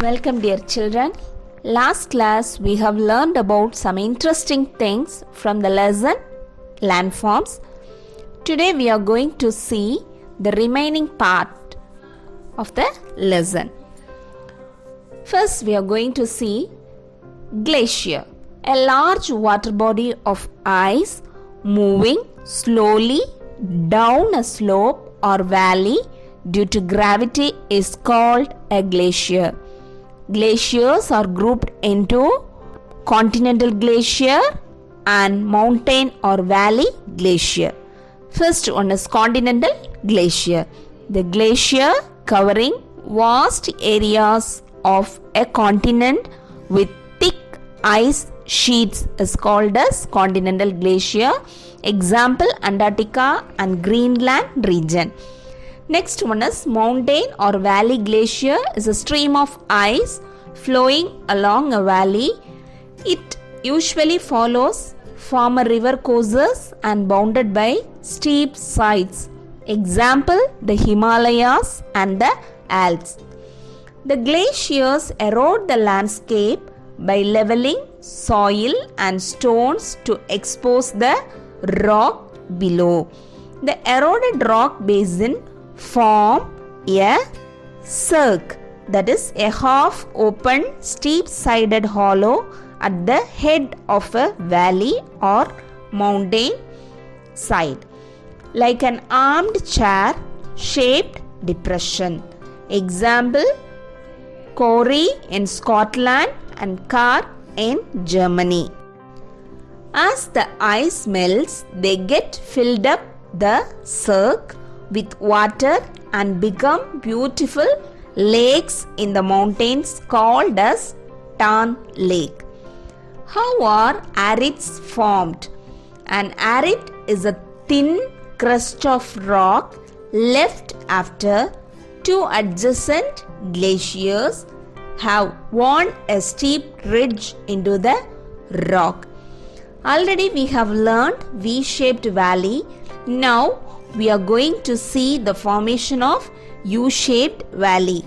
Welcome dear children. Last class we have learned about some interesting things from the lesson landforms. Today we are going to see the remaining part of the lesson. First we are going to see glacier, a large water body of ice moving slowly down a slope or valley due to gravity is called a glacier. Glaciers are grouped into continental glacier and mountain or valley glacier. First one is continental glacier. The glacier covering vast areas of a continent with thick ice sheets is called as continental glacier. Example, Antarctica and Greenland region. Next one is mountain or valley glacier is a stream of ice flowing along a valley. It usually follows former river courses and bounded by steep sides. Example, the Himalayas and the Alps. The glaciers erode the landscape by leveling soil and stones to expose the rock below. The eroded rock basin form a cirque, that is a half open steep sided hollow at the head of a valley or mountain side, like an armed chair shaped depression. Example, Corrie in Scotland and Kar in Germany. As the ice melts, they get filled up the cirque with water and become beautiful lakes in the mountains called as Tarn Lake. How are arids formed? An arid is a thin crust of rock left after two adjacent glaciers have worn a steep ridge into the rock. Already we have learned V-shaped valley. Now we are going to see the formation of U-shaped valley.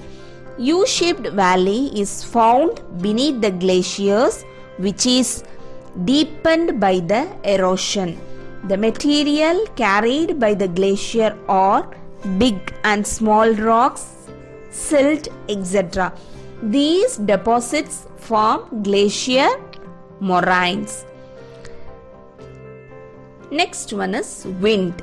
U-shaped valley is found beneath the glaciers, which is deepened by the erosion. The material carried by the glacier are big and small rocks, silt, etc. These deposits form glacier moraines. Next one is wind.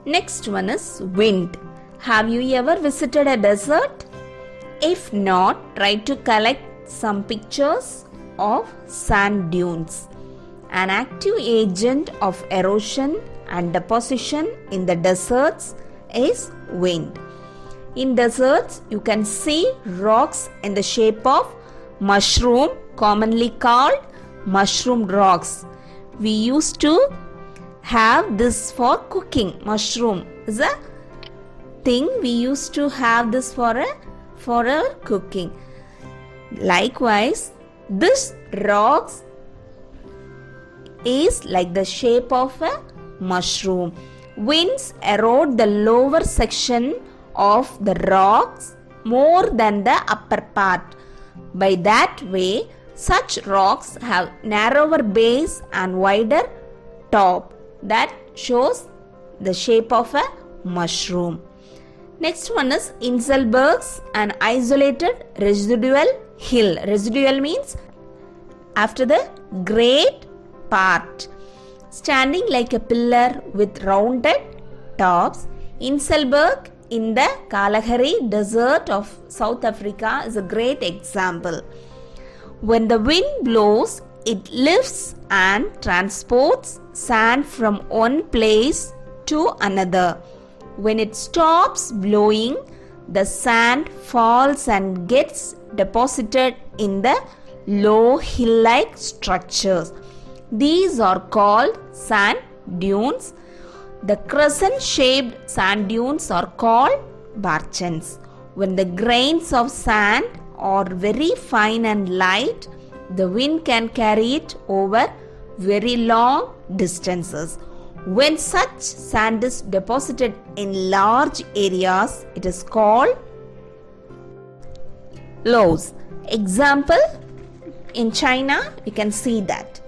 Next one is wind. Have you ever visited a desert? If not, try to collect some pictures of sand dunes. An active agent of erosion and deposition in the deserts is wind. In deserts, you can see rocks in the shape of mushroom, commonly called mushroom rocks. We used to have this for cooking. Mushroom is a thing we used to have this for a cooking. Likewise, this rocks is like the shape of a mushroom. Winds erode the lower section of the rocks more than the upper part. By that way, such rocks have narrower base and wider top. That shows the shape of a mushroom. Next one is Inselbergs, an isolated residual hill. Residual means after the great part. Standing like a pillar with rounded tops. Inselberg in the Kalahari Desert of South Africa is a great example. When the wind blows, it lifts and transports sand from one place to another. When it stops blowing, the sand falls and gets deposited in the low hill-like structures. These are called sand dunes. The crescent-shaped sand dunes are called barchans. When the grains of sand are very fine and light, the wind can carry it over very long distances. When such sand is deposited in large areas, it is called loess. Example, in China, you can see that.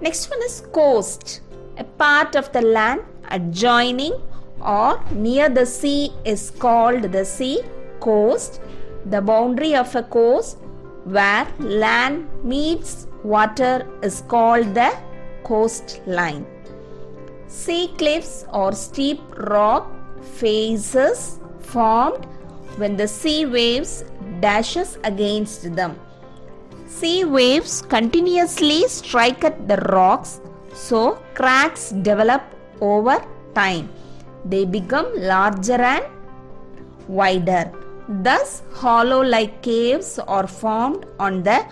Next one is coast. A part of the land adjoining or near the sea is called the sea coast. The boundary of a coast where land meets water is called the coastline. Sea cliffs or steep rock faces formed when the sea waves dashes against them. Sea waves continuously strike at the rocks, so cracks develop over time. They become larger and wider. Thus, hollow-like caves are formed on the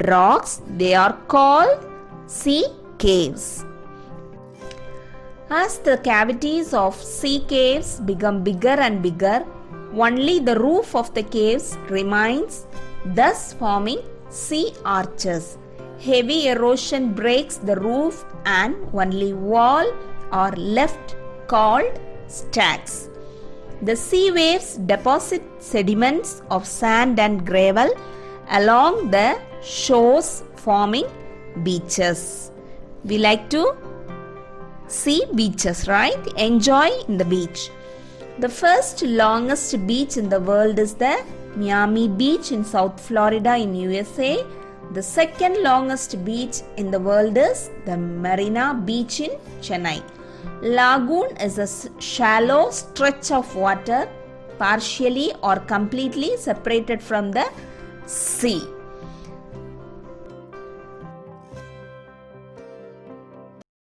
rocks. They are called sea caves. As the cavities of sea caves become bigger and bigger, only the roof of the caves remains, thus forming sea arches. Heavy erosion breaks the roof and only wall are left called stacks. The sea waves deposit sediments of sand and gravel along the shores forming beaches. We like to see beaches, right? Enjoy in the beach. The first longest beach in the world is the Miami Beach in South Florida in USA. The second longest beach in the world is the Marina Beach in Chennai. Lagoon is a shallow stretch of water partially or completely separated from the sea.